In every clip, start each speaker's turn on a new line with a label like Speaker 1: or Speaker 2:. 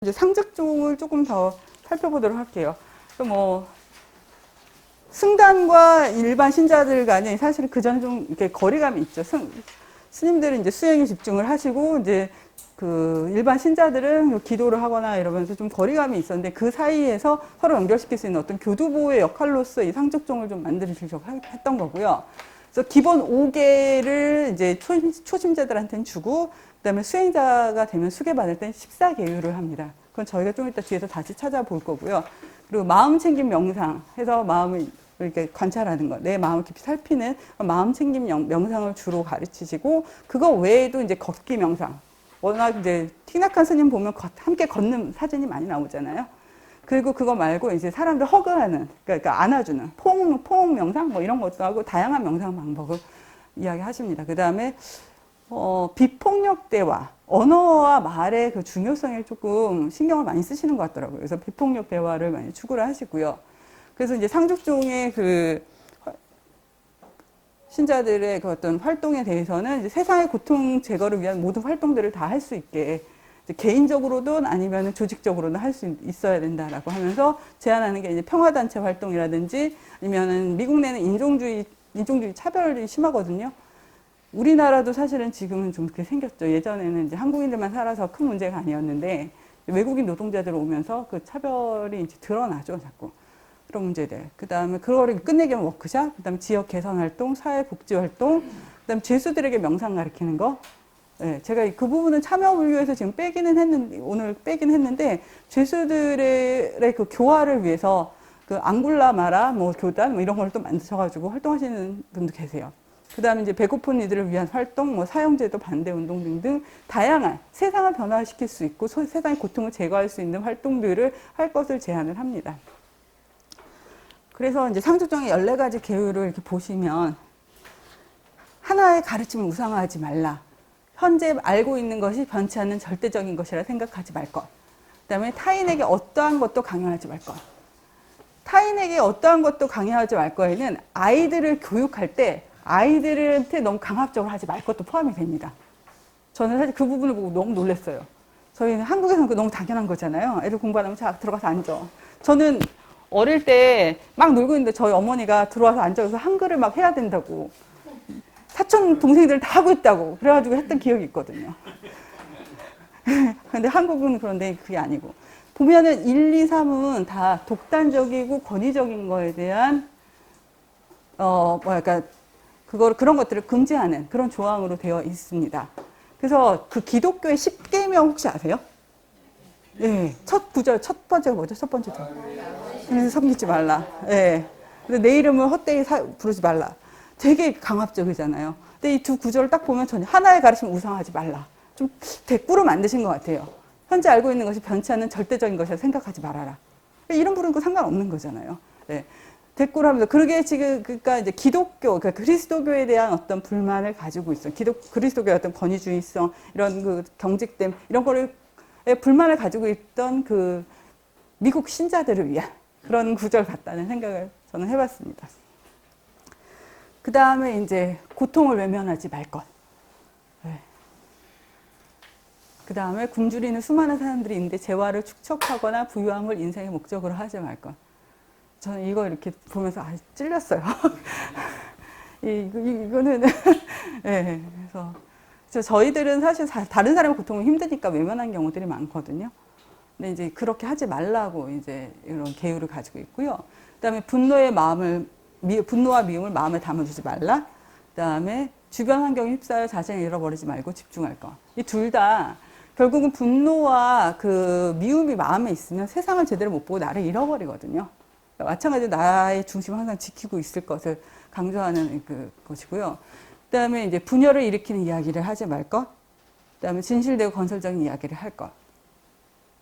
Speaker 1: 이제 상적종을 조금 더 살펴보도록 할게요. 뭐 승단과 일반 신자들 간에 사실은 그 전에 좀 이렇게 거리감이 있죠. 스님들은 이제 수행에 집중을 하시고 이제 그 일반 신자들은 기도를 하거나 이러면서 좀 거리감이 있었는데 그 사이에서 서로 연결시킬 수 있는 어떤 교두보의 역할로서 이 상적종을 좀 만들으시려고 했던 거고요. 그래서 기본 5개를 이제 초심자들한테는 주고 그다음에 수행자가 되면 수계받을 땐 14계율을 합니다. 그건 저희가 좀 이따 뒤에서 다시 찾아볼 거고요. 그리고 마음 챙김 명상 해서 마음을 이렇게 관찰하는 거, 내 마음을 깊이 살피는 마음 챙김 명상을 주로 가르치시고, 그거 외에도 이제 걷기 명상. 워낙 이제 티낙한 스님 보면 함께 걷는 사진이 많이 나오잖아요. 그리고 그거 말고 이제 사람들 허그하는, 그러니까 안아주는 포옹 명상 뭐 이런 것도 하고 다양한 명상 방법을 이야기하십니다. 그 다음에 비폭력 대화, 언어와 말의 그 중요성에 조금 신경을 많이 쓰시는 것 같더라고요. 그래서 비폭력 대화를 많이 추구를 하시고요. 그래서 이제 상죽종의 그 신자들의 그 어떤 활동에 대해서는 이제 세상의 고통 제거를 위한 모든 활동들을 다 할 수 있게 개인적으로든 아니면 조직적으로든 할 수 있어야 된다라고 하면서 제안하는 게 이제 평화단체 활동이라든지 아니면은 미국 내는 인종주의 차별이 심하거든요. 우리나라도 사실은 지금은 좀 그렇게 생겼죠. 예전에는 이제 한국인들만 살아서 큰 문제가 아니었는데 외국인 노동자들 오면서 그 차별이 이제 드러나죠, 자꾸. 그런 문제들. 그 다음에 그거를 끝내기 위한 워크샵, 그 다음에 지역 개선 활동, 사회복지 활동, 그 다음에 죄수들에게 명상 가르치는 거. 네, 제가 그 부분은 참여불교에서 지금 오늘 빼긴 했는데, 죄수들의 그 교화를 위해서 그 앙굴라 마라, 뭐 교단, 뭐 이런 걸 또 만드셔가지고 활동하시는 분도 계세요. 그 다음에 이제 배고픈 이들을 위한 활동, 뭐 사형제도 반대 운동 등등 다양한 세상을 변화시킬 수 있고 세상의 고통을 제거할 수 있는 활동들을 할 것을 제안을 합니다. 그래서 이제 상주정의 14가지 계율을 이렇게 보시면 하나의 가르침을 우상화하지 말라. 현재 알고 있는 것이 변치 않는 절대적인 것이라 생각하지 말 것. 그다음에 타인에게 어떠한 것도 강요하지 말 것. 타인에게 어떠한 것도 강요하지 말 거에는 아이들을 교육할 때 아이들한테 너무 강압적으로 하지 말 것도 포함이 됩니다. 저는 사실 그 부분을 보고 너무 놀랐어요. 저희는 한국에서는 너무 당연한 거잖아요. 애들 공부 안 하면 자, 들어가서 앉아. 저는 어릴 때 막 놀고 있는데 저희 어머니가 들어와서 앉아서 한글을 막 해야 된다고. 사촌 동생들 다 하고 있다고. 그래가지고 했던 기억이 있거든요. 근데 한국은 그런데 그게 아니고. 보면은 1, 2, 3은 다 독단적이고 권위적인 거에 대한, 그런 것들을 금지하는 그런 조항으로 되어 있습니다. 그래서 그 기독교의 10계명 혹시 아세요? 네. 첫 구절, 첫 번째가 뭐죠? 첫 번째 절. 섬기지 말라. 예. 네. 내 이름을 헛되이 부르지 말라. 되게 강압적이잖아요. 근데 이 두 구절을 딱 보면 전혀 하나의 가르침을 우상하지 말라. 좀 대꾸로 만드신 것 같아요. 현재 알고 있는 것이 변치 않는 절대적인 것이라 생각하지 말아라. 이런 부르는 거 상관없는 거잖아요. 네. 대꾸를 하면서 그러게 지금 그러니까 이제 기독교, 그러니까 그리스도교에 대한 어떤 불만을 가지고 있어. 그리스도교의 어떤 권위주의성, 이런 그 경직됨, 이런 거를 불만을 가지고 있던 그 미국 신자들을 위한 그런 구절 같다는 생각을 저는 해봤습니다. 그 다음에 이제 고통을 외면하지 말 것. 네. 그 다음에 굶주리는 수많은 사람들이 있는데 재화를 축적하거나 부유함을 인생의 목적으로 하지 말 것. 저는 이거 이렇게 보면서 찔렸어요. 이거는 네, 그래서 저희들은 사실 다른 사람의 고통을 힘드니까 외면한 경우들이 많거든요. 근데 이제 그렇게 하지 말라고 이제 이런 계율을 가지고 있고요. 그다음에 분노와 미움을 마음에 담아두지 말라. 그다음에 주변 환경에 휩싸여 자신을 잃어버리지 말고 집중할 것. 이 둘 다 결국은 분노와 그 미움이 마음에 있으면 세상을 제대로 못 보고 나를 잃어버리거든요. 마찬가지로 나의 중심을 항상 지키고 있을 것을 강조하는 것이고요. 그 다음에 이제 분열을 일으키는 이야기를 하지 말 것. 그 다음에 진실되고 건설적인 이야기를 할 것.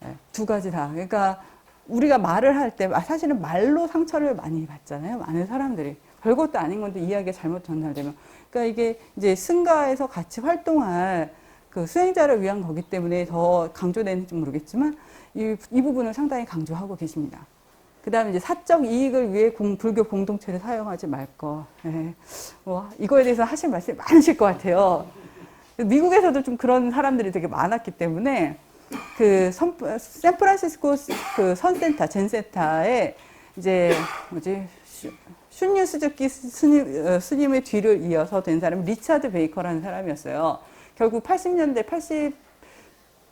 Speaker 1: 네, 두 가지 다. 그러니까 우리가 말을 할 때 사실은 말로 상처를 많이 받잖아요. 많은 사람들이. 별것도 아닌 건데 이야기가 잘못 전달되면. 그러니까 이게 이제 승가에서 같이 활동할 그 수행자를 위한 거기 때문에 더 강조되는지 모르겠지만 이 부분을 상당히 강조하고 계십니다. 그 다음에 이제 사적 이익을 위해 불교 공동체를 사용하지 말 거. 네. 이거에 대해서 하실 말씀이 많으실 것 같아요. 미국에서도 좀 그런 사람들이 되게 많았기 때문에 그 샌프란시스코 그 선센터, 젠센터에 이제 뭐지 슌유 스즈키 스님의 뒤를 이어서 된 사람이 리차드 베이커라는 사람이었어요. 결국 80년대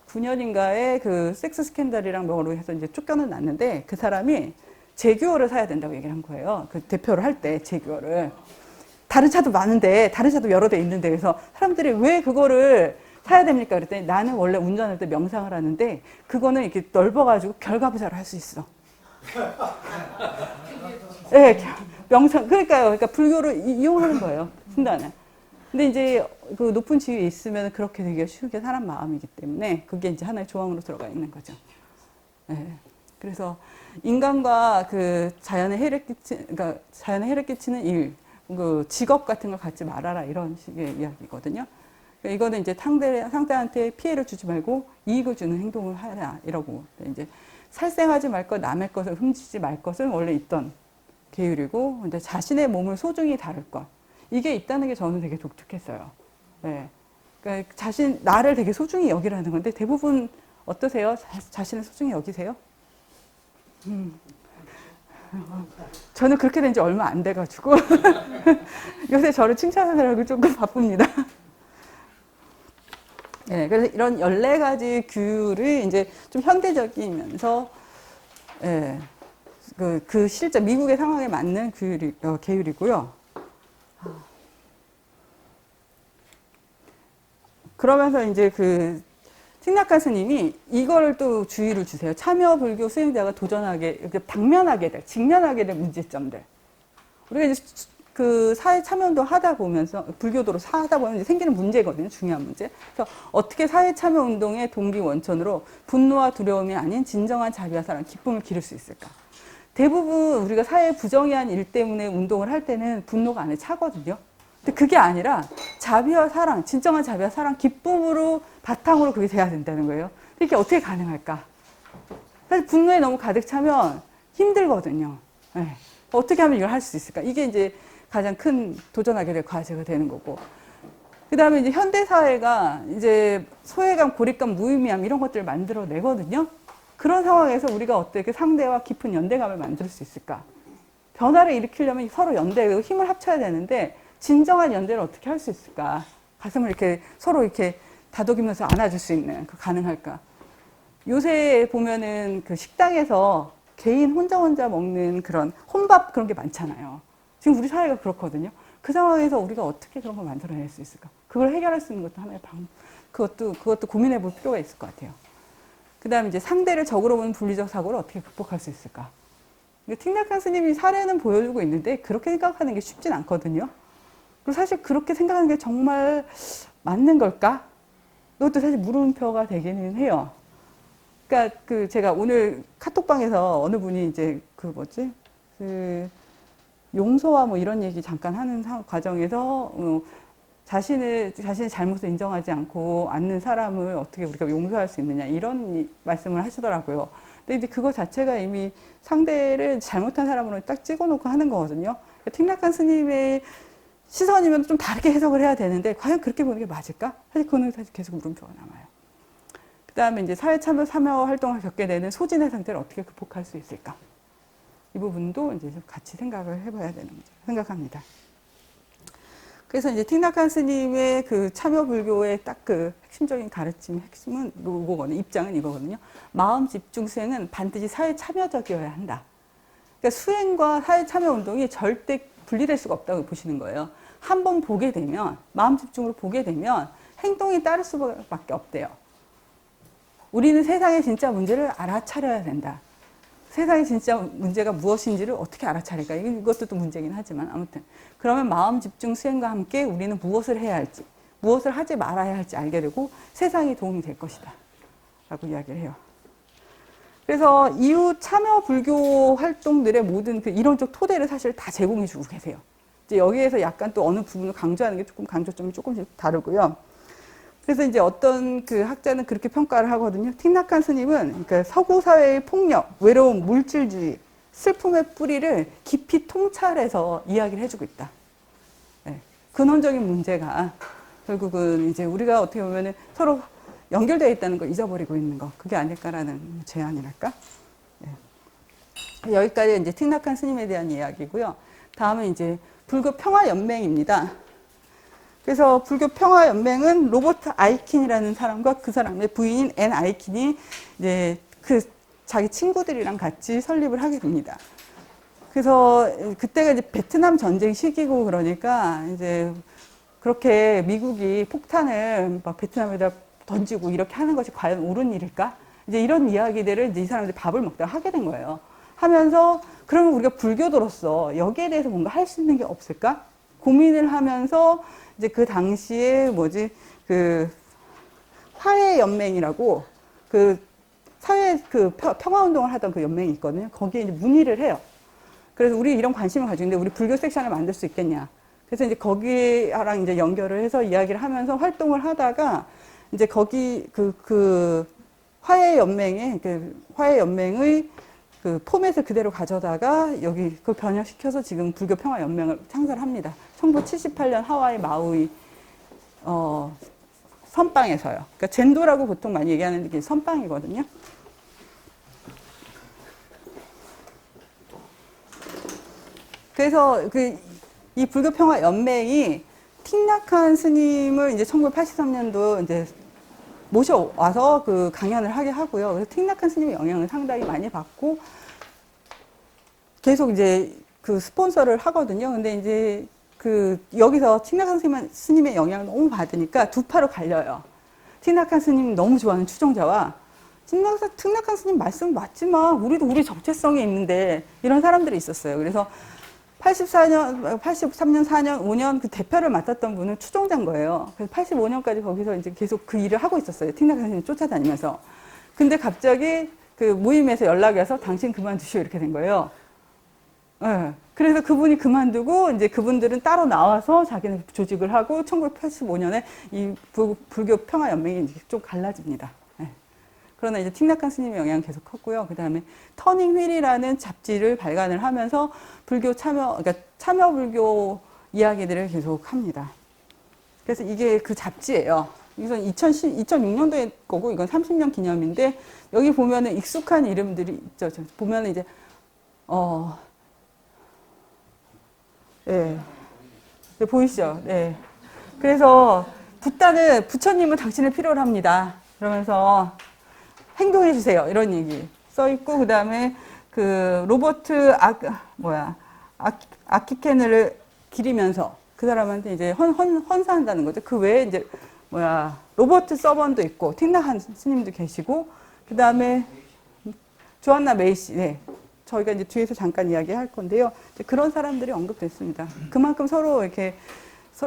Speaker 1: 89년인가에 그 섹스 스캔들이랑 뭐로 해서 이제 쫓겨는 났는데 그 사람이 제규어를 사야 된다고 얘기를 한 거예요. 그 대표를 할 때 제규어를. 다른 차도 많은데 다른 차도 여러 대 있는데 그래서 사람들이 왜 그거를 사야 됩니까? 그랬더니 나는 원래 운전할 때 명상을 하는데 그거는 이렇게 넓어가지고 결과부자로 할 수 있어. 네, 명상 그러니까요. 그러니까 불교를 이용하는 거예요. 순간에. 근데 이제 그 높은 지위에 있으면 그렇게 되기가 쉽게 사람 마음이기 때문에 그게 이제 하나의 조항으로 들어가 있는 거죠. 네. 그래서 인간과 그 자연에 해를 그러니까 자연에 해를 끼치는 일, 그 직업 같은 걸 갖지 말아라 이런 식의 이야기거든요. 그러니까 이거는 이제 상대한테 피해를 주지 말고 이익을 주는 행동을 하라 이러고 이제 살생하지 말 것, 남의 것을 훔치지 말 것은 원래 있던 계율이고, 근데 자신의 몸을 소중히 다룰 것 이게 있다는 게 저는 되게 독특했어요. 네. 그러니까 나를 되게 소중히 여기라는 건데 대부분 어떠세요? 자신을 소중히 여기세요? 저는 그렇게 된 지 얼마 안 돼가지고 요새 저를 칭찬하느라고 조금 바쁩니다. 네, 그래서 이런 14가지 규율이 이제 좀 현대적이면서, 예, 그 실제 미국의 상황에 맞는 계율이고요. 그러면서 이제 그 틱나카 스님이 이거를 또 주의를 주세요. 참여 불교 수행자가 도전하게, 당면하게 될, 직면하게 될 문제점들. 우리가 이제 그 사회 참여운동 하다 보면서, 불교도로 하다 보면 이제 생기는 문제거든요. 중요한 문제. 그래서 어떻게 사회 참여운동의 동기 원천으로 분노와 두려움이 아닌 진정한 자비와 사랑, 기쁨을 기를 수 있을까? 대부분 우리가 사회 부정의한 일 때문에 운동을 할 때는 분노가 안에 차거든요. 근데 그게 아니라 자비와 사랑, 진정한 자비와 사랑, 기쁨으로 바탕으로 그게 돼야 된다는 거예요. 근데 이게 어떻게 가능할까? 사실 분노에 너무 가득 차면 힘들거든요. 네. 어떻게 하면 이걸 할 수 있을까? 이게 이제 가장 큰 도전하게 될 과제가 되는 거고. 그 다음에 이제 현대사회가 이제 소외감, 고립감, 무의미함 이런 것들을 만들어내거든요. 그런 상황에서 우리가 어떻게 상대와 깊은 연대감을 만들 수 있을까? 변화를 일으키려면 서로 연대하고 힘을 합쳐야 되는데 진정한 연대를 어떻게 할 수 있을까? 가슴을 이렇게 서로 이렇게 다독이면서 안아줄 수 있는 그 가능할까? 요새 보면은 그 식당에서 개인 혼자 먹는 그런 혼밥 그런 게 많잖아요. 지금 우리 사회가 그렇거든요. 그 상황에서 우리가 어떻게 그런 걸 만들어낼 수 있을까? 그걸 해결할 수 있는 것도 하나의 그것도 고민해 볼 필요가 있을 것 같아요. 그 다음에 이제 상대를 적으로 보는 분리적 사고를 어떻게 극복할 수 있을까? 틱나카 스님이 사례는 보여주고 있는데 그렇게 생각하는 게 쉽진 않거든요. 그리고 사실 그렇게 생각하는 게 정말 맞는 걸까? 이것도 사실 물음표가 되기는 해요. 그러니까 그 제가 오늘 카톡방에서 어느 분이 이제 그 용서와 뭐 이런 얘기 잠깐 하는 과정에서 자신의 잘못을 인정하지 않는 사람을 어떻게 우리가 용서할 수 있느냐 이런 말씀을 하시더라고요. 근데 이제 그거 자체가 이미 상대를 잘못한 사람으로 딱 찍어놓고 하는 거거든요. 틱나카 스님의 시선이면 좀 다르게 해석을 해야 되는데 과연 그렇게 보는 게 맞을까? 사실 그거는 사실 계속 물음표가 남아요. 그 다음에 이제 사회 참여 활동을 겪게 되는 소진의 상태를 어떻게 극복할 수 있을까? 이 부분도 이제 좀 같이 생각을 해봐야 되는 문제 생각합니다. 그래서 이제 틱나카 스님의 그 참여 불교의 딱 그 핵심적인 가르침의 핵심은 이거거든요. 입장은 이거거든요. 마음 집중 수행은 반드시 사회 참여적이어야 한다. 그러니까 수행과 사회 참여 운동이 절대 분리될 수가 없다고 보시는 거예요. 한번 보게 되면 마음 집중으로 보게 되면 행동이 따를 수밖에 없대요. 우리는 세상의 진짜 문제를 알아차려야 된다. 세상의 진짜 문제가 무엇인지를 어떻게 알아차릴까? 이것도 또 문제긴 하지만 아무튼 그러면 마음 집중 수행과 함께 우리는 무엇을 해야 할지, 무엇을 하지 말아야 할지 알게 되고 세상에 도움이 될 것이다 라고 이야기를 해요. 그래서 이후 참여 불교 활동들의 모든 그 이론적 토대를 사실 다 제공해 주고 계세요. 이제 여기에서 약간 또 어느 부분을 강조하는 게 강조점이 조금씩 다르고요. 그래서 이제 어떤 그 학자는 그렇게 평가를 하거든요. 틱나카 스님은 그러니까 서구 사회의 폭력, 외로움, 물질주의, 슬픔의 뿌리를 깊이 통찰해서 이야기를 해주고 있다. 네. 근원적인 문제가 결국은 이제 우리가 어떻게 보면은 서로 연결되어 있다는 걸 잊어버리고 있는 거. 그게 아닐까라는 제안이랄까? 네. 여기까지 이제 틱낙한 스님에 대한 이야기고요. 다음은 이제 불교 평화연맹입니다. 그래서 불교 평화연맹은 로버트 아이킨이라는 사람과 그 사람의 부인인 앤 아이킨이 이제 그 자기 친구들이랑 같이 설립을 하게 됩니다. 그래서 그때가 이제 베트남 전쟁 시기고 그러니까 이제 그렇게 미국이 폭탄을 막 베트남에다 던지고 이렇게 하는 것이 과연 옳은 일일까? 이제 이런 이야기들을 이제 이 사람들이 밥을 먹다가 하게 된 거예요. 하면서 그러면 우리가 불교도로서 여기에 대해서 뭔가 할 수 있는 게 없을까? 고민을 하면서 이제 그 당시에 그 화해연맹이라고 그 사회 그 평화운동을 하던 그 연맹이 있거든요. 거기에 이제 문의를 해요. 그래서 우리 이런 관심을 가지고 있는데 우리 불교 섹션을 만들 수 있겠냐. 그래서 이제 거기랑 이제 연결을 해서 이야기를 하면서 활동을 하다가 이제 거기 그 화해연맹의 그 포맷을 그대로 가져다가 여기 그걸 번역시켜서 지금 불교 평화연맹을 창설을 합니다. 1978년 하와이 마우이 선방에서요. 그러니까 젠도라고 보통 많이 얘기하는 게 선방이거든요. 그래서 이 불교 평화 연맹이 틱낙한 스님을 이제 1983년도 이제 모셔와서 그 강연을 하게 하고요. 그래서 틱낙한 스님의 영향을 상당히 많이 받고 계속 이제 그 스폰서를 하거든요. 근데 이제 여기서 틱낙한 스님의 영향을 너무 받으니까 두 파로 갈려요. 틱낙한 스님 너무 좋아하는 추종자와 틱낙한 스님 말씀 맞지만 우리도 우리 정체성이 있는데 이런 사람들이 있었어요. 그래서 83년, 4년, 5년 그 대표를 맡았던 분은 추종자인 거예요. 그래서 85년까지 거기서 이제 계속 그 일을 하고 있었어요. 틱낙한 스님 쫓아다니면서. 근데 갑자기 그 모임에서 연락이 와서 당신 그만두시오 이렇게 된 거예요. 네. 그래서 그분이 그만두고 이제 그분들은 따로 나와서 자기는 조직을 하고 1985년에 이 불교 평화연맹이 이제 좀 갈라집니다. 네. 그러나 이제 틱낙한 스님의 영향은 계속 컸고요. 그 다음에 터닝 휠이라는 잡지를 발간을 하면서 그러니까 참여 불교 이야기들을 계속 합니다. 그래서 이게 그 잡지예요. 이건 2006년도에 거고 이건 30년 기념인데 여기 보면은 익숙한 이름들이 있죠. 보면은 이제 네. 네, 보이시죠? 네. 그래서 부처님은 당신을 필요로 합니다. 그러면서 행동해 주세요. 이런 얘기 써 있고 그 다음에 그 로버트 아키켄을 기리면서 그 사람한테 이제 헌사한다는 거죠. 그 외에 이제 로버트 서번도 있고 틱낙한 스님도 계시고 그 다음에 조안나 메이시, 네. 저희가 이제 뒤에서 잠깐 이야기할 건데요. 그런 사람들이 언급됐습니다. 그만큼 서로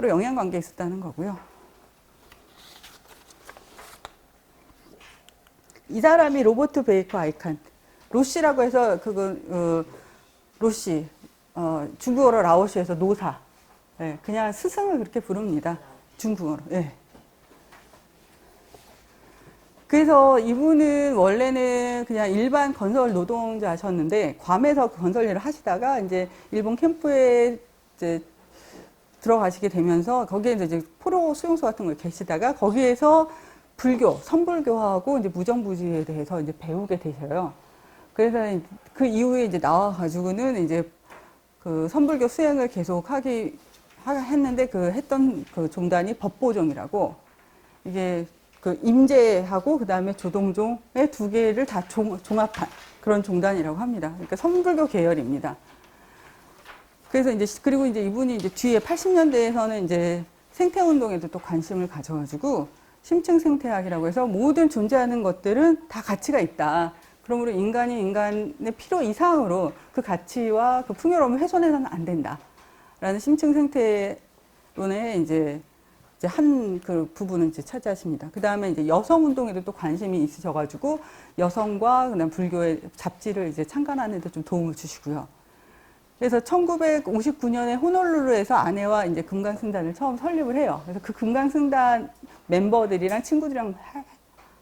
Speaker 1: 영향 관계에 있었다는 거고요. 이 사람이 로버트 베이커 아이칸, 로시라고 해서 로시, 중국어로 라오스에서 노사, 네, 그냥 스승을 그렇게 부릅니다. 중국어로. 네. 그래서 이분은 원래는 그냥 일반 건설 노동자셨는데 괌에서 건설 일을 하시다가 이제 일본 캠프에 이제 들어가시게 되면서 거기에 이제 포로 수용소 같은 걸 계시다가 거기에서 선불교하고 이제 무정부지에 대해서 이제 배우게 되셔요. 그래서 그 이후에 이제 나와가지고는 이제 그 선불교 수행을 계속 했는데 했던 그 종단이 법보종이라고 이게 그 임제하고 그 다음에 조동종의 두 개를 다 종합한 그런 종단이라고 합니다. 그러니까 선불교 계열입니다. 그래서 그리고 이분이 뒤에 80년대에서는 이제 생태운동에도 또 관심을 가져가지고 심층 생태학이라고 해서 모든 존재하는 것들은 다 가치가 있다. 그러므로 인간이 인간의 필요 이상으로 그 가치와 그 풍요로움을 훼손해서는 안 된다. 라는 심층 생태론의 이제 한 그 부분을 차지하십니다. 그 다음에 여성 운동에도 또 관심이 있으셔가지고 여성과 그다음 불교의 잡지를 창간하는 데 좀 도움을 주시고요. 그래서 1959년에 호놀룰루에서 아내와 금강승단을 처음 설립을 해요. 그래서 그 금강승단 멤버들이랑 친구들이랑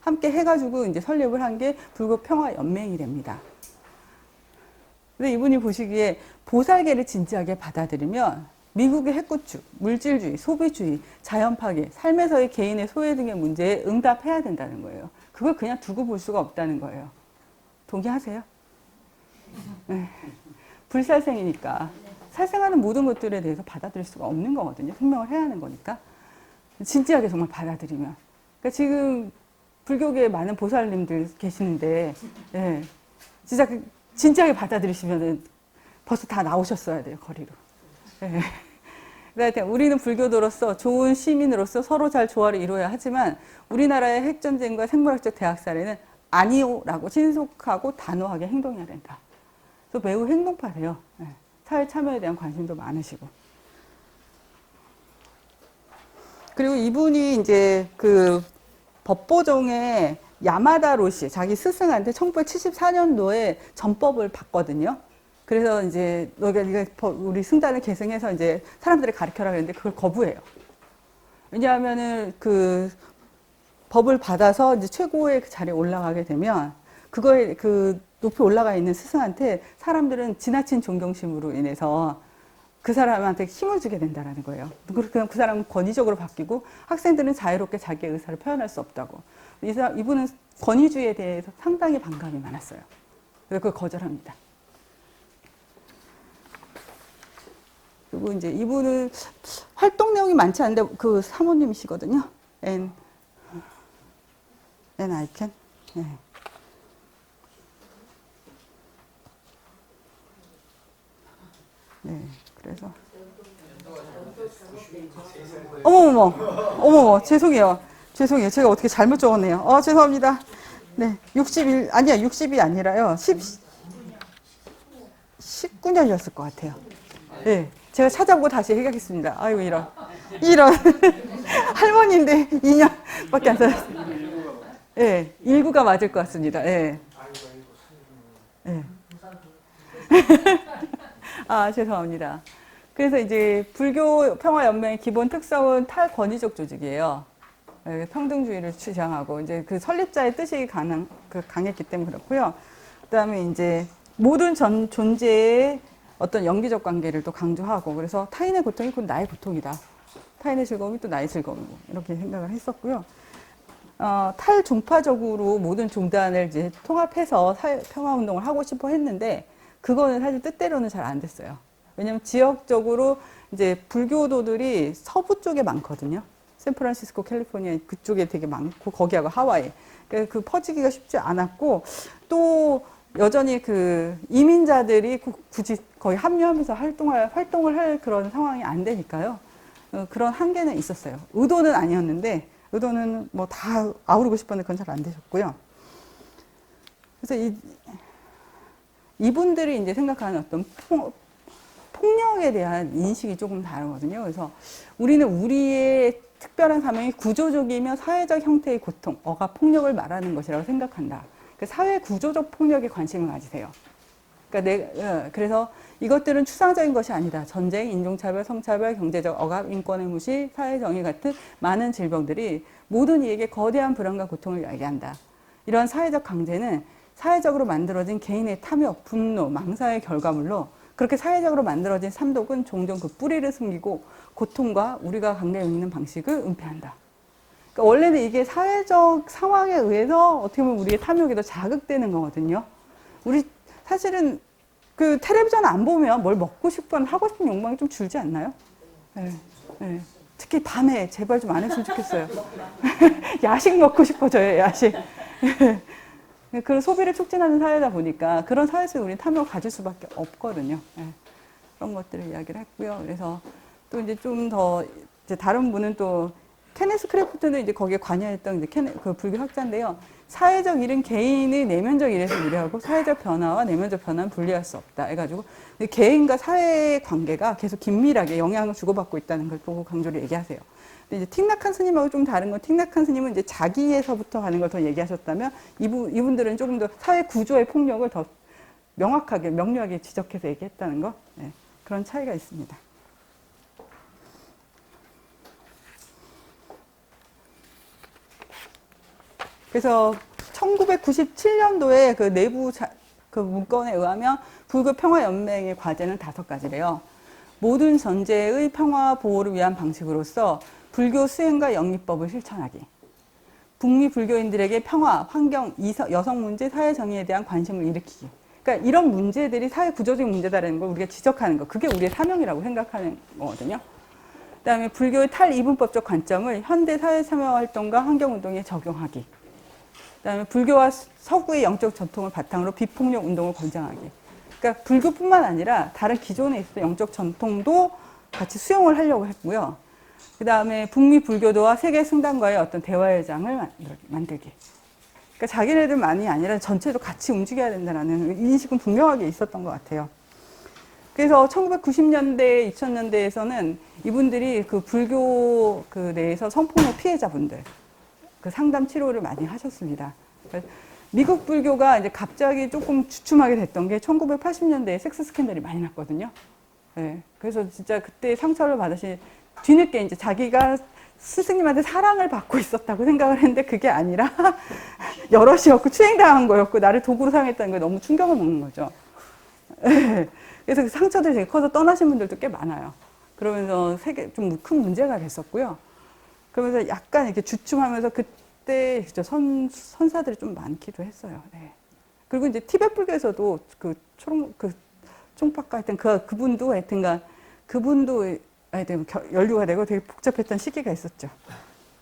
Speaker 1: 함께 해가지고 설립을 한 게 불교 평화연맹이 됩니다. 근데 이분이 보시기에 보살계를 진지하게 받아들이면 미국의 핵구축, 물질주의, 소비주의, 자연 파괴, 삶에서의 개인의 소외 등의 문제에 응답해야 된다는 거예요. 그걸 그냥 두고 볼 수가 없다는 거예요. 동의하세요? 네. 불살생이니까 살생하는 모든 것들에 대해서 받아들일 수가 없는 거거든요. 생명을 해야 하는 거니까. 진지하게 정말 받아들이면. 그러니까 지금 불교계에 많은 보살님들 계시는데, 예, 진짜 진지하게 받아들이시면 벌써 다 나오셨어야 돼요, 거리로. 예. 그러니까 우리는 불교도로서 좋은 시민으로서 서로 잘 조화를 이루어야 하지만 우리나라의 핵전쟁과 생물학적 대학살에는 아니오라고 신속하고 단호하게 행동해야 된다. 그래서 매우 행동파세요. 예. 사회 참여에 대한 관심도 많으시고. 그리고 이분이 이제 그 법보종의 야마다 로시, 자기 스승한테 1974년도에 전법을 받거든요. 그래서 이제 너가 우리 승단을 계승해서 이제 사람들을 가르쳐라 그랬는데 그걸 거부해요. 왜냐하면은 그 법을 받아서 이제 최고의 그 자리에 올라가게 되면 그거에 그 높이 올라가 있는 스승한테 사람들은 지나친 존경심으로 인해서 그 사람한테 힘을 주게 된다는 거예요. 그냥 그 사람은 권위적으로 바뀌고 학생들은 자유롭게 자기의 의사를 표현할 수 없다고. 이분은 권위주의에 대해서 상당히 반감이 많았어요. 그래서 그걸 거절합니다. 그리고 이제 이분은 활동 내용이 많지 않은데 그 사모님이시거든요. N I can. 네. 네, 그래서 어머머, 죄송해요. 제가 어떻게 잘못 적었네요. 죄송합니다. 네, 61 아니야, 60이 아니라요. 19년이었을 것 같아요. 네, 제가 찾아보고 다시 얘기하겠습니다. 아이고 이런 할머니인데 2년밖에 안 살았어요. 네, 19가 맞을 것 같습니다. 네. 네. 죄송합니다. 그래서 이제 불교 평화연맹의 기본 특성은 탈권위적 조직이에요. 평등주의를 주장하고 이제 그 설립자의 뜻이 강했기 때문에 그렇고요. 그다음에 이제 모든 존재의 어떤 연기적 관계를 또 강조하고 그래서 타인의 고통이 곧 나의 고통이다. 타인의 즐거움이 또 나의 즐거움이고 이렇게 생각을 했었고요. 탈종파적으로 모든 종단을 이제 통합해서 평화운동을 하고 싶어 했는데 그거는 사실 뜻대로는 잘 안 됐어요. 왜냐하면 지역적으로 이제 불교도들이 서부 쪽에 많거든요. 샌프란시스코, 캘리포니아 그쪽에 되게 많고 거기하고 하와이. 그러니까 그 퍼지기가 쉽지 않았고 또 여전히 그 이민자들이 굳이 거의 합류하면서 활동을 할 그런 상황이 안 되니까요. 그런 한계는 있었어요. 의도는 아니었는데 의도는 뭐 다 아우르고 싶었는데 그건 잘 안 되셨고요. 그래서 이분들이 이제 생각하는 어떤 폭력에 대한 인식이 조금 다르거든요. 그래서 우리는 우리의 특별한 사명이 구조적이며 사회적 형태의 고통, 억압, 폭력을 말하는 것이라고 생각한다. 사회 구조적 폭력에 관심을 가지세요. 그래서 이것들은 추상적인 것이 아니다. 전쟁, 인종차별, 성차별, 경제적 억압, 인권의 무시, 사회정의 같은 많은 질병들이 모든 이에게 거대한 불안과 고통을 야기한다. 이러한 사회적 강제는 사회적으로 만들어진 개인의 탐욕, 분노, 망사의 결과물로 그렇게 사회적으로 만들어진 삼독은 종종 그 뿌리를 숨기고 고통과 우리가 강내 읽는 방식을 은폐한다. 그러니까 원래는 이게 사회적 상황에 의해서 어떻게 보면 우리의 탐욕이 더 자극되는 거거든요. 우리 사실은 그 텔레비전 안 보면 뭘 먹고 싶거나 하고 싶은 욕망이 좀 줄지 않나요? 네, 네. 특히 밤에 제발 좀 안 했으면 좋겠어요. 야식 먹고 싶어져요, 야식. 그런 소비를 촉진하는 사회다 보니까 그런 사회 속에 우리는 탐욕을 가질 수밖에 없거든요. 네. 그런 것들을 이야기를 했고요. 그래서 또 이제 좀 더 이제 다른 분은 또 케네스 크래프트는 이제 거기에 관여했던 이제 그 불교 학자인데요. 사회적 일은 개인의 내면적 일에서 유래하고 사회적 변화와 내면적 변화는 분리할 수 없다. 해가지고 개인과 사회의 관계가 계속 긴밀하게 영향을 주고받고 있다는 걸 또 강조를 얘기하세요. 근데 이제 틱낙한 스님하고 좀 다른 건 틱낙한 스님은 이제 자기에서부터 가는 걸 더 얘기하셨다면 이분들은 조금 더 사회 구조의 폭력을 더 명확하게 명료하게 지적해서 얘기했다는 거. 네, 그런 차이가 있습니다. 그래서 1997년도에 그 내부 그 문건에 의하면 불교 평화연맹의 과제는 5가지래요. 모든 전제의 평화 보호를 위한 방식으로서 불교 수행과 영리법을 실천하기. 북미 불교인들에게 평화, 환경, 여성 문제, 사회 정의에 대한 관심을 일으키기. 그러니까 이런 문제들이 사회 구조적인 문제다라는 걸 우리가 지적하는 거. 그게 우리의 사명이라고 생각하는 거거든요. 그다음에 불교의 탈이분법적 관점을 현대 사회 참여 활동과 환경 운동에 적용하기. 그다음에 불교와 서구의 영적 전통을 바탕으로 비폭력 운동을 권장하기. 그러니까 불교뿐만 아니라 다른 기존에 있었던 영적 전통도 같이 수용을 하려고 했고요. 그다음에 북미 불교도와 세계 승단과의 어떤 대화의 장을 만들기. 그러니까 자기네들만이 아니라 전체도 같이 움직여야 된다는 인식은 분명하게 있었던 것 같아요. 그래서 1990년대, 2000년대에서는 이분들이 그 불교 그 내에서 성폭력 피해자분들 그 상담 치료를 많이 하셨습니다. 미국 불교가 이제 갑자기 조금 주춤하게 됐던 게 1980년대에 섹스 스캔들이 많이 났거든요. 네, 그래서 진짜 그때 상처를 받으신 뒤늦게 이제 자기가 스승님한테 사랑을 받고 있었다고 생각을 했는데 그게 아니라 여럿이었고 추행당한 거였고 나를 도구로 사용했다는 게 너무 충격을 먹는 거죠. 네, 그래서 그 상처들이 되게 커서 떠나신 분들도 꽤 많아요. 그러면서 세계 좀 큰 문제가 됐었고요. 그러면서 약간 이렇게 주춤하면서 그때 진짜 선사들이 좀 많기도 했어요. 네. 그리고 이제 티베트 불교에서도 그 총파가 하여튼 그분도 하여튼간 그분도 하여튼 연루가 되고 되게 복잡했던 시기가 있었죠.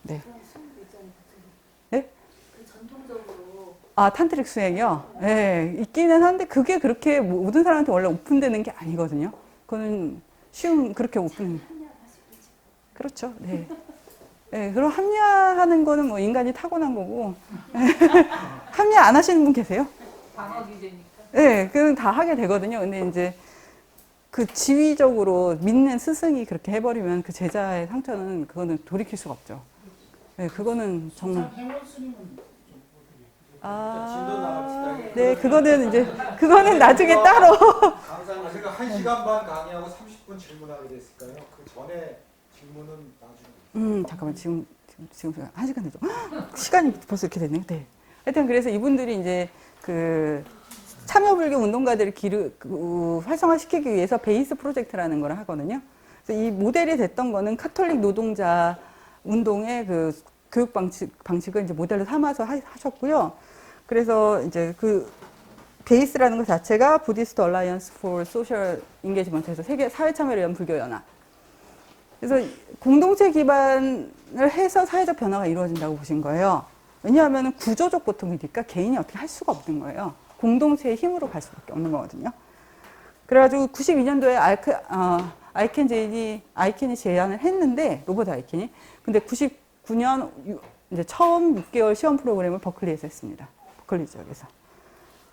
Speaker 1: 네. 네? 아, 탄트릭 수행이요? 네, 있기는 한데 그게 그렇게 모든 사람한테 원래 오픈되는 게 아니거든요. 그거는 그렇게 오픈. 그렇죠. 네. 네, 그럼 합리화하는 거는 뭐 인간이 타고난 거고. 합리화 안 하시는 분 계세요?
Speaker 2: 방어 기제니까.
Speaker 1: 네, 그건 다 하게 되거든요. 근데 이제 그 지위적으로 믿는 스승이 그렇게 해버리면 그 제자의 상처는 그거는 돌이킬 수가 없죠. 네, 그거는 정말. 아, 네, 그거는 나중에 따로.
Speaker 3: 강사님, 제가 1시간 반 강의하고 30분 질문하게 됐을까요? 그 전에 질문은 나중에.
Speaker 1: 잠깐만, 지금 1시간 되죠? 시간이 벌써 이렇게 됐네요. 네. 하여튼 그래서 이분들이 이제 그 참여불교 운동가들을 활성화시키기 위해서 베이스 프로젝트라는 걸 하거든요. 그래서 이 모델이 됐던 거는 카톨릭 노동자 운동의 그 교육 방식을 이제 모델로 삼아서 하셨고요. 그래서 이제 그 베이스라는 것 자체가 부디스트 얼라이언스 포 소셜 인게이지먼트에서 세계 사회 참여를 위한 불교 연합. 그래서 공동체 기반을 해서 사회적 변화가 이루어진다고 보신 거예요. 왜냐하면 구조적 고통이니까 개인이 어떻게 할 수가 없는 거예요. 공동체의 힘으로 갈 수밖에 없는 거거든요. 그래가지고 92년도에 아이켄이 제안을 했는데, 로버트 아이켄이. 근데 99년 이제 처음 6개월 시험 프로그램을 버클리에서 했습니다. 버클리 지역에서.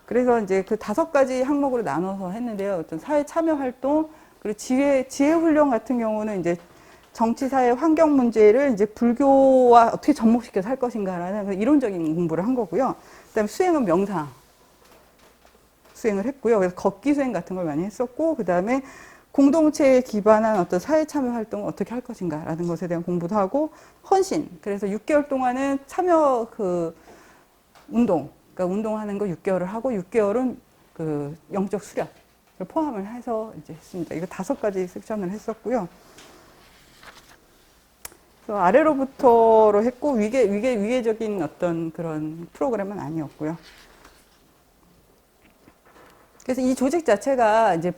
Speaker 1: 그래서 이제 그 5가지 항목으로 나눠서 했는데요. 어떤 사회 참여 활동, 그리고 지혜 훈련 같은 경우는 이제 정치, 사회, 환경 문제를 이제 불교와 어떻게 접목시켜서 할 것인가라는 이론적인 공부를 한 거고요. 그 다음에 수행은 명상. 수행을 했고요. 그래서 걷기 수행 같은 걸 많이 했었고, 그 다음에 공동체에 기반한 어떤 사회 참여 활동을 어떻게 할 것인가라는 것에 대한 공부도 하고, 헌신. 그래서 6개월 동안은 참여 그러니까 운동하는 거 6개월을 하고, 6개월은 그 영적 수련을 포함을 해서 이제 했습니다. 이거 5가지 섹션을 했었고요. 그래서 아래로부터로 했고, 위계적인 어떤 그런 프로그램은 아니었고요. 그래서 이 조직 자체가 이제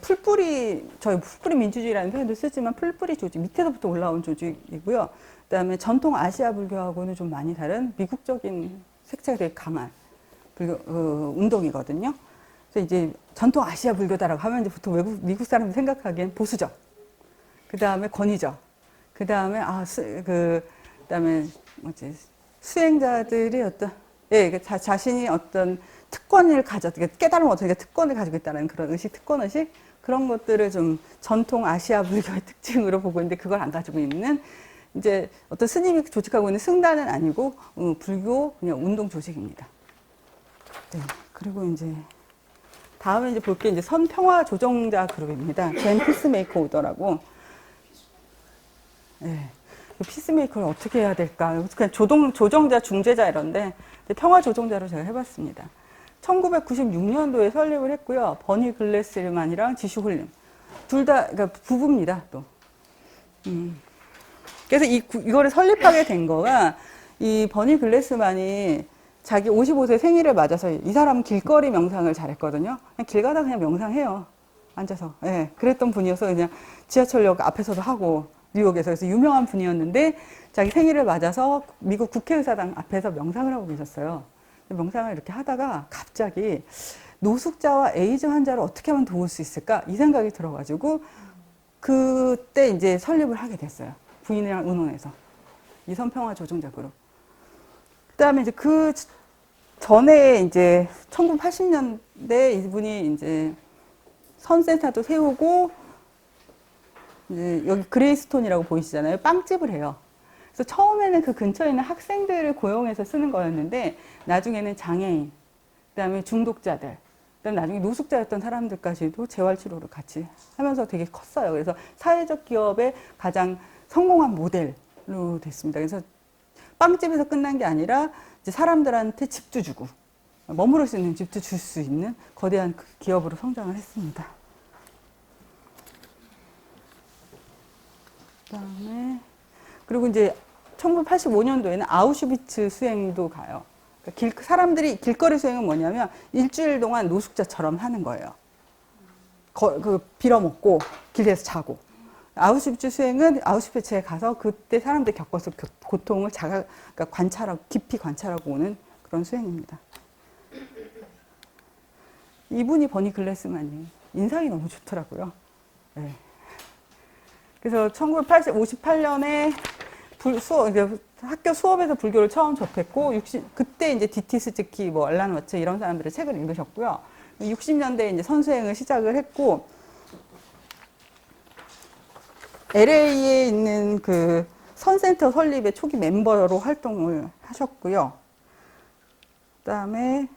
Speaker 1: 저희 풀뿌리 민주주의라는 표현도 쓰지만 풀뿌리 조직, 밑에서부터 올라온 조직이고요. 그 다음에 전통 아시아 불교하고는 좀 많이 다른 미국적인 색채가 되게 강한 운동이거든요. 그래서 이제 전통 아시아 불교다라고 하면 이제 보통 미국 사람들이 생각하기엔 보수적, 그 다음에 권위적, 그 다음에 수행자들이 자신이 어떤 특권을 깨달음 어떻게 특권을 가지고 있다는 그런 특권의식, 그런 것들을 좀 전통 아시아 불교의 특징으로 보고 있는데 그걸 안 가지고 있는 이제 어떤 스님이 조직하고 있는 승단은 아니고 불교 그냥 운동 조직입니다. 네. 그리고 이제 다음에 이제 볼 게 이제 선평화 조정자 그룹입니다. 젠 피스메이커 오더라고. 네. 피스메이커를 어떻게 해야 될까? 그냥 조정자, 중재자 이런데 평화 조정자로 제가 해봤습니다. 1996년도에 설립을 했고요. 버니 글래스만이랑 지슈 홀림. 둘 다, 그러니까 부부입니다, 또. 그래서 이거를 설립하게 된 거가 이 버니 글래스만이 자기 55세 생일을 맞아서 이 사람은 길거리 명상을 잘했거든요. 그냥 길 가다 그냥 명상해요. 앉아서. 예, 그랬던 분이어서 그냥 지하철역 앞에서도 하고 뉴욕에서. 그래서 유명한 분이었는데 자기 생일을 맞아서 미국 국회의사당 앞에서 명상을 하고 계셨어요. 명상을 이렇게 하다가 갑자기 노숙자와 에이즈 환자를 어떻게 하면 도울 수 있을까? 이 생각이 들어가지고 그때 이제 설립을 하게 됐어요. 부인이랑 의논해서. 이 선평화 조정자 그룹. 그 다음에 이제 그 전에 이제 1980년대 이분이 이제 선센터도 세우고 이제 여기 그레이스톤이라고 보이시잖아요. 빵집을 해요. 그래서 처음에는 그 근처에 있는 학생들을 고용해서 쓰는 거였는데 나중에는 장애인, 그다음에 중독자들, 그다음에 나중에 노숙자였던 사람들까지도 재활치료를 같이 하면서 되게 컸어요. 그래서 사회적 기업의 가장 성공한 모델로 됐습니다. 그래서 빵집에서 끝난 게 아니라 이제 사람들한테 집도 주고 머무를 수 있는 집도 줄 수 있는 거대한 기업으로 성장을 했습니다. 그다음에 그리고 이제 1985년도에는 아우슈비츠 수행도 가요. 그러니까 사람들이 길거리 수행은 뭐냐면 일주일 동안 노숙자처럼 하는 거예요. 빌어먹고 길에서 자고. 아우슈비츠 수행은 아우슈비츠에 가서 그때 사람들이 겪었을 고통을 그러니까 관찰하고 깊이 관찰하고 오는 그런 수행입니다. 이분이 버니 글래스만이 인상이 너무 좋더라고요. 네. 그래서 1958년에 학교 수업에서 불교를 처음 접했고, 그때 이제 디티스 즈키, 뭐 알란 와츠 이런 사람들의 책을 읽으셨고요. 60년대에 이제 선수행을 시작을 했고, LA에 있는 그 선센터 설립의 초기 멤버로 활동을 하셨고요. 그다음에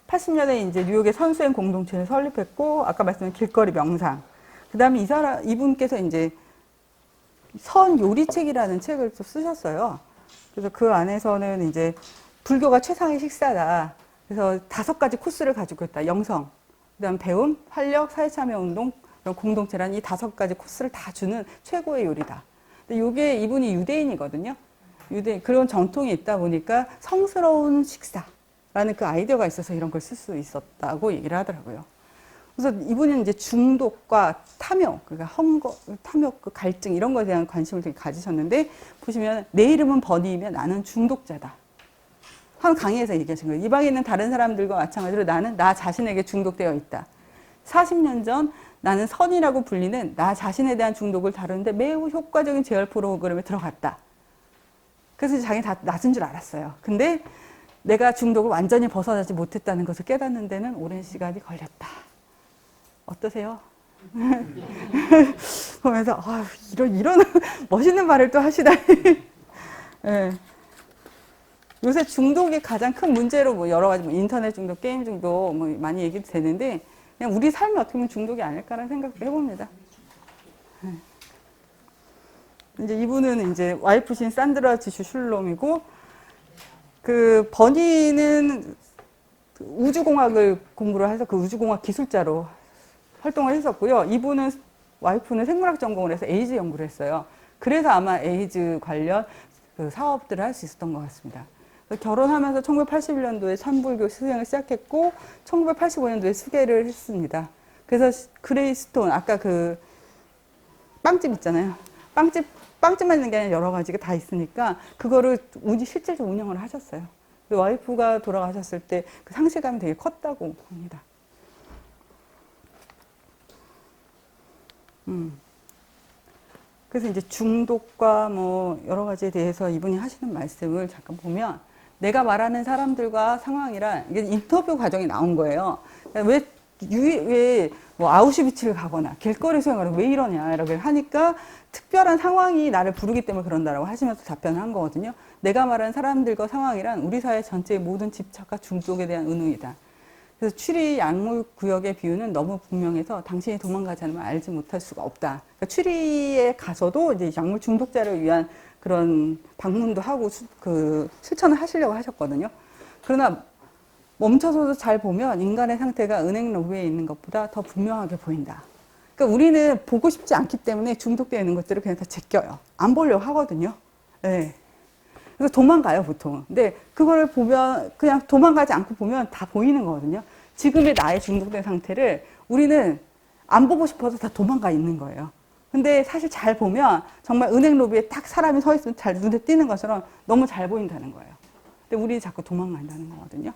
Speaker 1: 80년에 이제 뉴욕의 선수행 공동체를 설립했고, 아까 말씀드린 길거리 명상. 그다음에 이분께서 이제 선 요리책이라는 책을 또 쓰셨어요. 그래서 그 안에서는 이제 불교가 최상의 식사다. 그래서 5가지 코스를 가지고 있다. 영성, 그다음 배움, 활력, 사회참여운동, 그런 공동체라는 이 5가지 코스를 다 주는 최고의 요리다. 근데 이게 이분이 유대인이거든요. 그런 정통이 있다 보니까 성스러운 식사라는 그 아이디어가 있어서 이런 걸 쓸 수 있었다고 얘기를 하더라고요. 그래서 이분은 이제 중독과 탐욕, 그러니까 탐욕, 그 갈증 이런 거에 대한 관심을 되게 가지셨는데 보시면 내 이름은 버니이면 나는 중독자다. 한 강의에서 얘기하신 거예요. 이 방에 있는 다른 사람들과 마찬가지로 나는 나 자신에게 중독되어 있다. 40년 전 나는 선이라고 불리는 나 자신에 대한 중독을 다루는데 매우 효과적인 재활 프로그램에 들어갔다. 그래서 자기는 다 낫은 줄 알았어요. 근데 내가 중독을 완전히 벗어나지 못했다는 것을 깨닫는 데는 오랜 시간이 걸렸다. 어떠세요? 보면서 이런 멋있는 말을 또 하시다니. 네. 요새 중독이 가장 큰 문제로 뭐 여러 가지 뭐 인터넷 중독, 게임 중독 뭐 많이 얘기도 되는데 그냥 우리 삶이 어떻게 보면 중독이 아닐까라는 생각도 해봅니다. 네. 이제 이분은 이제 와이프신 산드라 지슈 슐롬이고 그 버니는 우주공학을 공부를 해서 그 우주공학 기술자로 활동을 했었고요. 이분은 와이프는 생물학 전공을 해서 에이즈 연구를 했어요. 그래서 아마 에이즈 관련 그 사업들을 할 수 있었던 것 같습니다. 결혼하면서 1981년도에 참불교 수행을 시작했고 1985년도에 수계를 했습니다. 그래서 그레이스톤 아까 그 빵집 있잖아요. 빵집만 있는 게 아니라 여러 가지가 다 있으니까 그거를 실질적으로 운영을 하셨어요. 와이프가 돌아가셨을 때 그 상실감이 되게 컸다고 합니다. 그래서 이제 중독과 뭐 여러 가지에 대해서 이분이 하시는 말씀을 잠깐 보면 내가 말하는 사람들과 상황이란 이게 인터뷰 과정이 나온 거예요. 왜 뭐 아우슈비츠를 가거나 길거리 수행을 왜 이러냐 이렇게 하니까 특별한 상황이 나를 부르기 때문에 그런다라고 하시면서 답변을 한 거거든요. 내가 말하는 사람들과 상황이란 우리 사회 전체의 모든 집착과 중독에 대한 은유이다. 그래서 추리 약물 구역의 비유는 너무 분명해서 당신이 도망가지 않으면 알지 못할 수가 없다. 그러니까 추리에 가서도 이제 약물 중독자를 위한 그런 방문도 하고 실천을 하시려고 하셨거든요. 그러나 멈춰서도 잘 보면 인간의 상태가 은행 로비에 있는 것보다 더 분명하게 보인다. 그러니까 우리는 보고 싶지 않기 때문에 중독되어 있는 것들을 그냥 다 제껴요. 안 보려고 하거든요. 네. 그래서 도망가요, 보통. 근데 그거를 보면, 그냥 도망가지 않고 보면 다 보이는 거거든요. 지금의 나의 중독된 상태를 우리는 안 보고 싶어서 다 도망가 있는 거예요. 근데 사실 잘 보면 정말 은행 로비에 딱 사람이 서 있으면 잘 눈에 띄는 것처럼 너무 잘 보인다는 거예요. 근데 우리 자꾸 도망간다는 거거든요.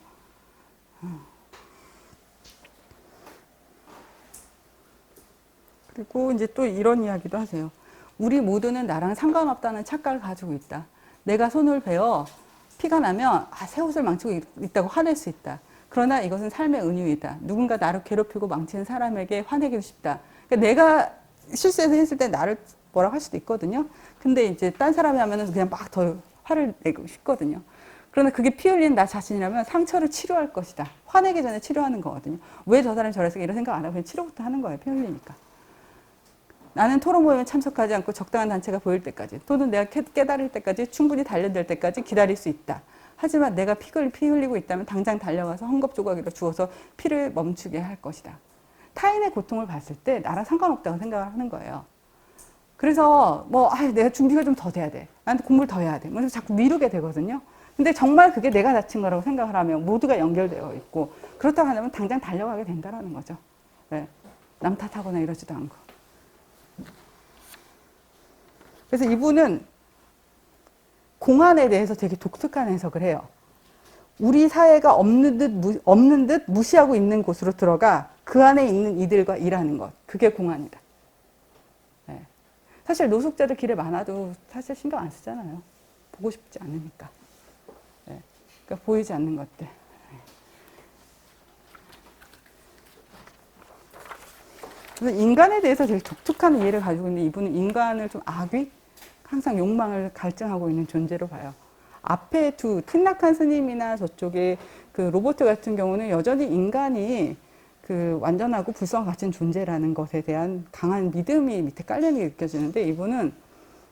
Speaker 1: 그리고 이제 또 이런 이야기도 하세요. 우리 모두는 나랑 상관없다는 착각을 가지고 있다. 내가 손을 베어 피가 나면 새 옷을 망치고 있다고 화낼 수 있다. 그러나 이것은 삶의 은유이다. 누군가 나를 괴롭히고 망치는 사람에게 화내기도 쉽다. 그러니까 내가 실수해서 했을 때 나를 뭐라고 할 수도 있거든요. 근데 이제 딴 사람이 하면은 그냥 막 더 화를 내고 싶거든요. 그러나 그게 피 흘린 나 자신이라면 상처를 치료할 것이다. 화내기 전에 치료하는 거거든요. 왜 저 사람이 저랬을까 이런 생각 안 하고 그냥 치료부터 하는 거예요. 피 흘리니까. 나는 토론 모임에 참석하지 않고 적당한 단체가 보일 때까지 또는 내가 깨달을 때까지 충분히 단련될 때까지 기다릴 수 있다. 하지만 내가 피 흘리고 있다면 당장 달려가서 헝겊 조각이라 주워서 피를 멈추게 할 것이다. 타인의 고통을 봤을 때 나랑 상관없다고 생각을 하는 거예요. 그래서 내가 준비가 좀 더 돼야 돼. 나한테 공부를 더 해야 돼. 그래서 자꾸 미루게 되거든요. 근데 정말 그게 내가 다친 거라고 생각을 하면 모두가 연결되어 있고 그렇다고 하면 당장 달려가게 된다는 거죠. 네. 남 탓하거나 이러지도 않고. 그래서 이분은 공안에 대해서 되게 독특한 해석을 해요. 우리 사회가 없는 듯 무시하고 있는 곳으로 들어가 그 안에 있는 이들과 일하는 것. 그게 공안이다. 네. 사실 노숙자들 길에 많아도 사실 신경 안 쓰잖아요. 보고 싶지 않으니까. 네. 그러니까 보이지 않는 것들. 네. 그래서 인간에 대해서 되게 독특한 이해를 가지고 있는데 이분은 인간을 좀 악귀? 항상 욕망을 갈증하고 있는 존재로 봐요. 앞에 틴낙한 스님이나 저쪽에 그 로버트 같은 경우는 여전히 인간이 그 완전하고 불성을 갖춘 존재라는 것에 대한 강한 믿음이 밑에 깔려있는 게 느껴지는데 이분은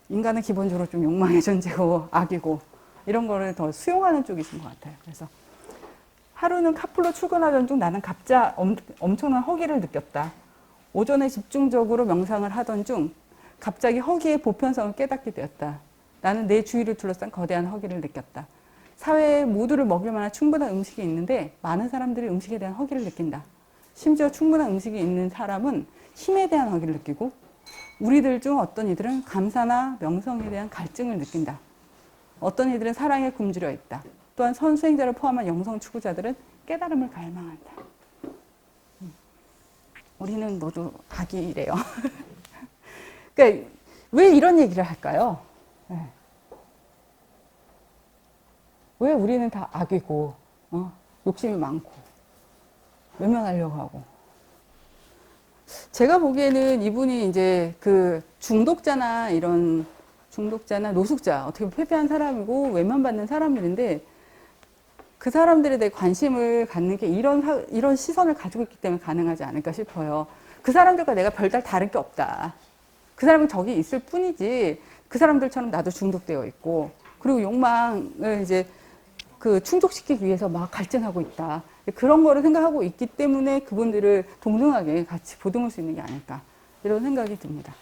Speaker 1: 인간은 기본적으로 좀 욕망의 존재고 악이고 이런 거를 더 수용하는 쪽이신 것 같아요. 그래서 하루는 카풀로 출근하던 중 나는 각자 엄청난 허기를 느꼈다. 오전에 집중적으로 명상을 하던 중 갑자기 허기의 보편성을 깨닫게 되었다. 나는 내 주위를 둘러싼 거대한 허기를 느꼈다. 사회에 모두를 먹일 만한 충분한 음식이 있는데 많은 사람들이 음식에 대한 허기를 느낀다. 심지어 충분한 음식이 있는 사람은 힘에 대한 허기를 느끼고 우리들 중 어떤 이들은 감사나 명성에 대한 갈증을 느낀다. 어떤 이들은 사랑에 굶주려 있다. 또한 선수행자를 포함한 영성 추구자들은 깨달음을 갈망한다. 우리는 모두 악이래요. 그러니까 왜 이런 얘기를 할까요? 네. 왜 우리는 다 악이고 욕심이 많고 외면하려고 하고 제가 보기에는 이분이 이제 그 중독자나 노숙자 어떻게 보면 패배한 사람이고 외면받는 사람들인데 그 사람들에 대해 관심을 갖는 게 이런 시선을 가지고 있기 때문에 가능하지 않을까 싶어요. 그 사람들과 내가 별다른 다른 게 없다. 그 사람은 저기 있을 뿐이지 그 사람들처럼 나도 중독되어 있고 그리고 욕망을 이제 그 충족시키기 위해서 막 갈증하고 있다. 그런 거를 생각하고 있기 때문에 그분들을 동등하게 같이 보듬을 수 있는 게 아닐까 이런 생각이 듭니다.